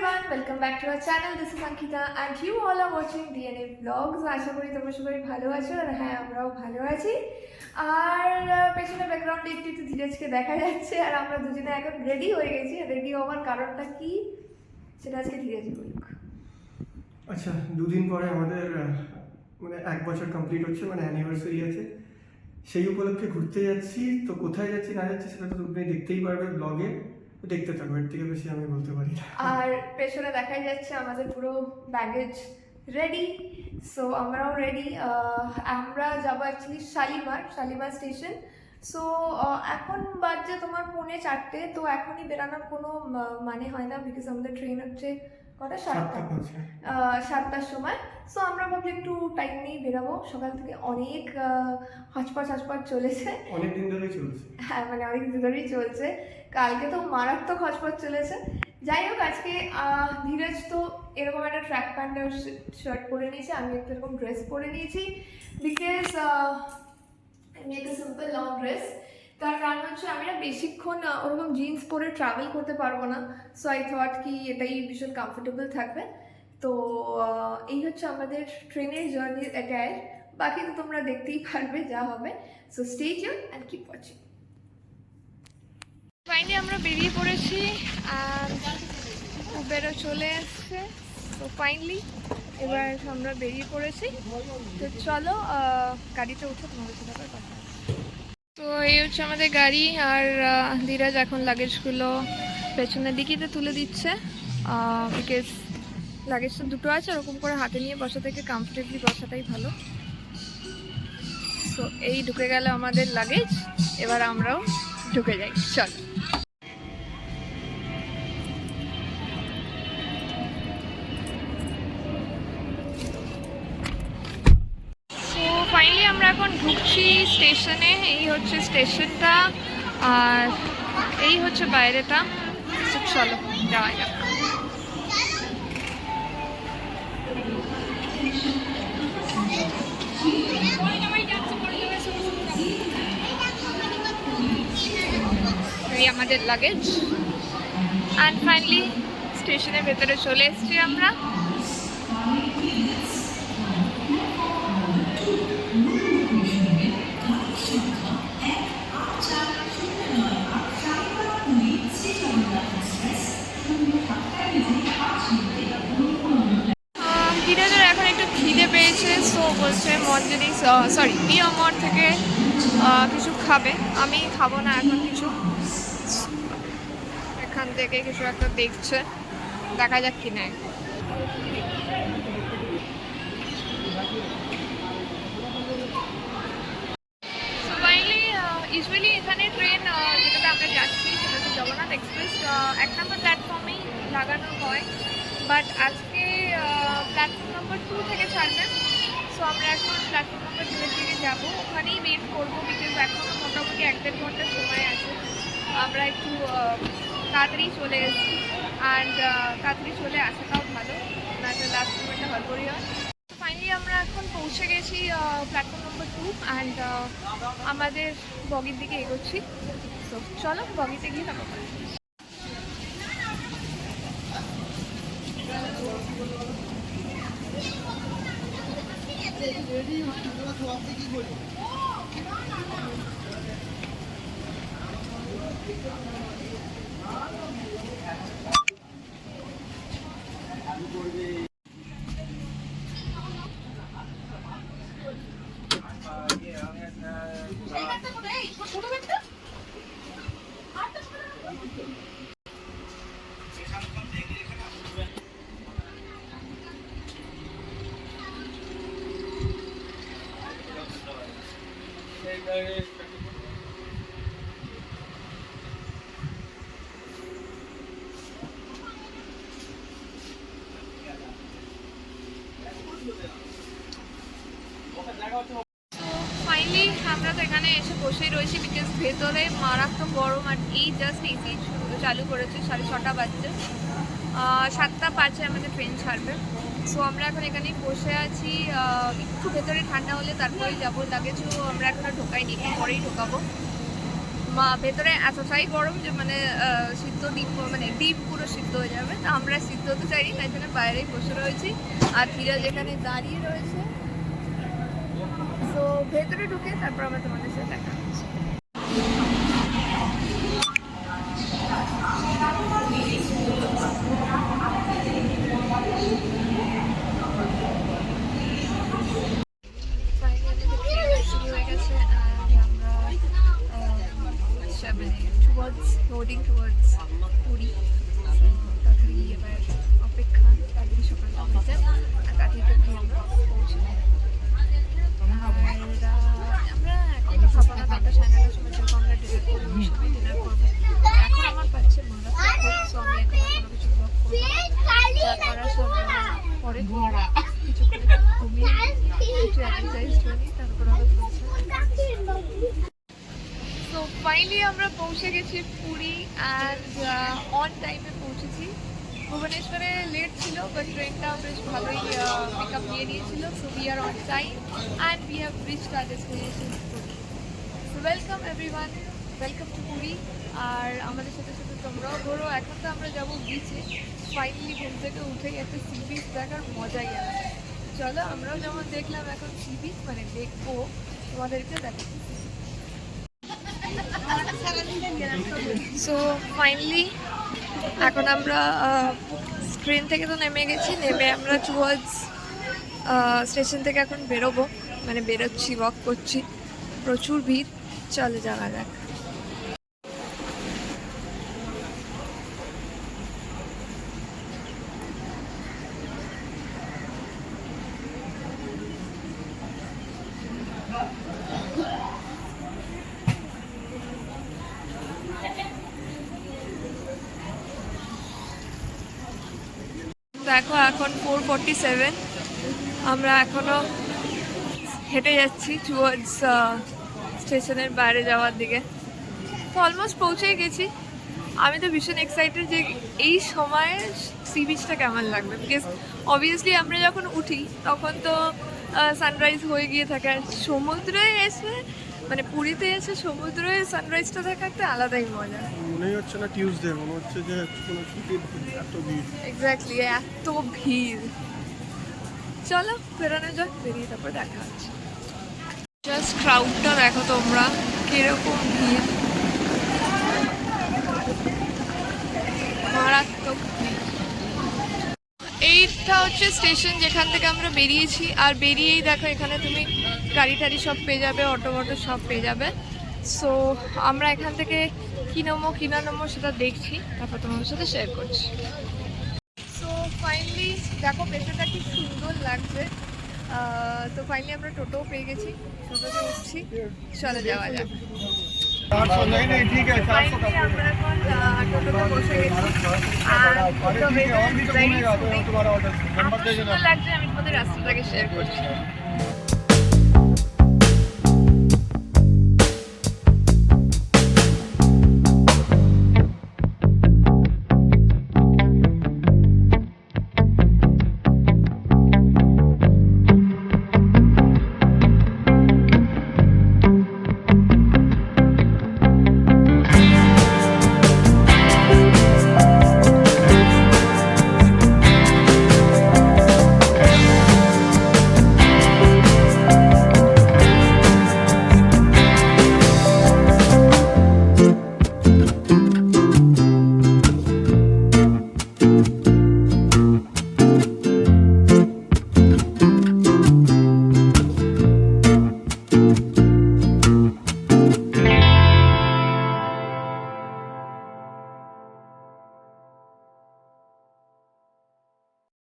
everyone, welcome back to our channel. This is Ankita and you all are watching DNA Vlogs. আশা করি তোমরা সবাই ভালো আছো আর হ্যাঁ আমরাও ভালো আছি। আর পেছনে ব্যাকগ্রাউন্ডে একটু ধীরজকে দেখা যাচ্ছে আর আমরা দুজনে এখন রেডি হয়ে গেছি। রেডি হওয়ার কারণটা কি সেটা আজকে ধীরজই বলুক। আচ্ছা, দুদিন পরে আমাদের মানে 1 বছর কমপ্লিট হচ্ছে, মানে অ্যানিভার্সারি আছে। সেই উপলক্ষে ঘুরতে যাচ্ছি। তো কোথায় যাচ্ছি না যাচ্ছি সেটা তো তুমি দেখতেই পারবে ব্লগে, দেখতে থাকো, এর থেকে বেশি আমি বলতে পারি না। আর পেছনে দেখাই যাচ্ছে আমাদের পুরো ব্যাগেজ রেডি, সো আমরাও রেডি। আমরা যাবো অ্যাকচুয়ালি শালিমার স্টেশন। সো এখন বাজছে তোমার 3:45, তো এখনই বেরানোর কোনো মানে হয় না, বিকজ আমাদের ট্রেন হচ্ছে কটা 7টার সময়। সো আমরা ভাবছি একটু টাইম নিয়ে বেরাবো। সকাল থেকে অনেক হচপচ চলেছে, অনেকদিন ধরেই চলছে। হ্যাঁ মানে অনেক দিন ধরেই চলছে। কালকে তো মারাত্মক হচপচ চলেছে। যাই হোক, আজকে ধীরজ তো এরকম একটা ট্র্যাক প্যান্ট আর শার্ট পরে নিয়েছে, আমি একটা এরকম ড্রেস পরে নিয়েছি, বিকজ আমি একটা সিম্পল লং ড্রেস। তার কারণ হচ্ছে আমি না বেশিক্ষণ ওরকম জিন্স পরে ট্রাভেল করতে পারবো না। সো আই থট কি এটাই ভীষণ কমফোর্টেবল থাকবে। তো এই হচ্ছে আমাদের ট্রেনের জার্নির অ্যাটায়ার। বাকি তো তোমরা দেখতেই পারবে যা হবে। So stay tune and keep watching. Finally আমরা বেরিয়ে পড়েছি আর উবেরও চলে এসছে। তো ফাইনালি এবার আমরা বেরিয়ে পড়েছি। তো চলো গাড়িতে উঠে তোমাদের সাথে আবার কথা। তো এই হচ্ছে আমাদের গাড়ি আর ধীরাজ এখন লাগেজগুলো পেছনের দিকেতে তুলে দিচ্ছে, বিকজ লাগেজ তো দুটো আছে, ওরকম করে হাতে নিয়ে বসা থেকে কমফোর্টেবলি বসাটাই ভালো। সো এই ঢুকে গেল আমাদের লাগেজ, এবার আমরাও ঢুকে যাই। চলো। ফাইনালি আমরা এখন ঢুকছি স্টেশনে। এই হচ্ছে স্টেশনটা আর এই হচ্ছে বাইরেটা। চলো যাওয়া যাক। এই আমাদের লাগেজ অ্যান্ড ফাইনালি স্টেশনের ভেতরে চলে এসেছি আমরা। ধীরেধীরে এখন একটু খিদে পেয়েছে, সো বলছে প্রিয় মঠ থেকে কিছু খাবে। আমি খাবো না এখন কিছু, এখান থেকে কিছু একটা দেখছে, দেখা যাক কি নেয়। ইউজুয়ালি এখানে ট্রেন যেটাতে আমরা যাচ্ছি সেটা হচ্ছে জগন্নাথ এক্সপ্রেস, 1 নম্বর প্ল্যাটফর্মেই লাগানো হয়, বাট আজকে প্ল্যাটফর্ম নম্বর 2 থেকে ছাড়বে। সো আমরা এখন প্ল্যাটফর্ম নম্বর 2 এর দিকে যাবো, ওখানেই ওয়েট করবো, বিকজ এখনও মোটামুটি 1-1.5 ঘন্টার সময় আছে। আমরা একটু তাড়াতাড়ি চলে এসেছি অ্যান্ড তাড়াতাড়ি চলে আসাটাও ভালো, নয়তো লাস্ট মোমেন্টে হড়বড়ি হয়। ফাইনালি আমরা এখন পৌঁছে গেছি প্ল্যাটফর্ম নম্বর 2 অ্যান্ড আমাদের বগির দিকে এগোচ্ছি। তো চলো বগিতে গিয়ে তারপর ফাইনালি আমরা তো এখানে এসে বসেই রয়েছি, বিকজ ভেতরে মারাত্মক গরম আর এই জাস্ট এসি চালু করেছে, 6:30 বাজছে, 7:05 আমাদের ট্রেন ছাড়বে। সো আমরা এখন এখানেই বসে আছি, একটু ভেতরে ঠান্ডা হলে তারপরেই যাবো। লাগেজও আমরা এখন আর ঢোকাইনি, একটু পরেই ঢোকাবো। ভেতরে এতটাই গরম যে মানে সিদ্ধ ডিম, মানে ডিম পুরো সিদ্ধ হয়ে যাবে। তো আমরা সিদ্ধ হতে চাইনি, তাই জন্য বাইরেই বসে রয়েছি। আর ধীরা যেখানে দাঁড়িয়ে রয়েছে, তো ভেতরে ঢুকে তারপর আমরা তোমাদের সাথে দেখা হচ্ছে। শুরু হয়ে গেছে আমরা লোডিং টুয়ার্ডস পুরী। তাড়াতাড়ি এবার অপেক্ষা, তাড়াতাড়ি সকালটা হয়ে যায় আর তাড়াতাড়ি আমরা পৌঁছে যাই। আমরা এখন সকাল 9টা 9:30 সময় যেরকম আমরা ডিনার করি ওই সময় ডিনার করবো। এখন আমার পাচ্ছে মারাত্মক, সো আমি এখন কোনো কিছু ব্লগ করবো যা করার সব পরে কিছু করে ঘুমিয়ে একটু এক্সারসাইজ করি, তারপর আমরা তো ফাইনালি আমরা পৌঁছে গেছি পুরী অ্যান্ড অন টাইমে পৌঁছেছি। ভুবনেশ্বরে লেট ছিল বাট ট্রেনটা বেশ ভালোই পিক আপ দিয়ে নিয়েছিল। So we are on time and we have reached our destination Puri. So welcome everyone, welcome to Puri. আর আমাদের সাথে সাথে তোমরাও ঘোরো। এখন তো আমরা যাবো বিচে। ফাইনালি ঘুম থেকে উঠেই একটা সি বিচ দেখার মজাই আলাদা। চলো আমরাও যেমন দেখলাম এখন সি বিচ, মানে দেখবো, তোমাদেরকে দেখাচ্ছি। সো ফাইনালি এখন আমরা ট্রেন থেকে তো নেমে গেছি, নেমে আমরা টুয়ার্ডস স্টেশন থেকে এখন বেরোবো, মানে বেরোচ্ছি, ওয়াক করছি, প্রচুর ভিড়। চলে যাওয়া যাক। দেখো এখন 4:47, আমরা এখনো হেঁটে যাচ্ছি টুয়ার্ডস স্টেশনের বাইরে যাওয়ার দিকে। তো অলমোস্ট পৌঁছেই গেছি। আমি তো ভীষণ এক্সাইটেড যে এই সময়ে সি বিচটা কেমন লাগবে, বিকজ অবভিয়াসলি আমরা যখন উঠি তখন তো সানরাইজ হয়ে গিয়ে থাকে। আর সমুদ্রে এসে, মানে পুরীতে এসে সমুদ্রে সানরাইজটা দেখা একটা আলাদাই মজা। মনেই হচ্ছে না টিউসডে, মনে হচ্ছে যে কোনো ছুটির এত ভিড়। এক্স্যাক্টলি, এত ভিড়। চলো বেরোনো যাক, বেরিয়ে তারপর দেখা হচ্ছে। জাস্ট ক্রাউডটা দেখো তোমরা, কিরকম ভিড়, মারাত্মক ভিড়। এইটা হচ্ছে স্টেশন যেখান থেকে আমরা বেরিয়েছি। আর বেরিয়েই দেখো এখানে তুমি গাড়ি টাড়ি সব পেয়ে যাবে, অটো মটো সব পেয়ে যাবে। সো আমরা এখান থেকে কী নেবো কী না নেবো সেটা দেখছি, তারপর তোমাদের সাথে শেয়ার করছি। সো ফাইনালি দেখো পেছনটা কি সুন্দর লাগছে। তো ফাইনালি আমরা টোটোও পেয়ে গেছি, টোটোতে উঠছি, চলে যাওয়া যাক। ফাইনালি আমরা এখন টোটোতে বসে গেছি। আর the weather is very soothing। আমার সুন্দর লাগছে, আমি তোমাদের রাস্তাটাকে শেয়ার করছি।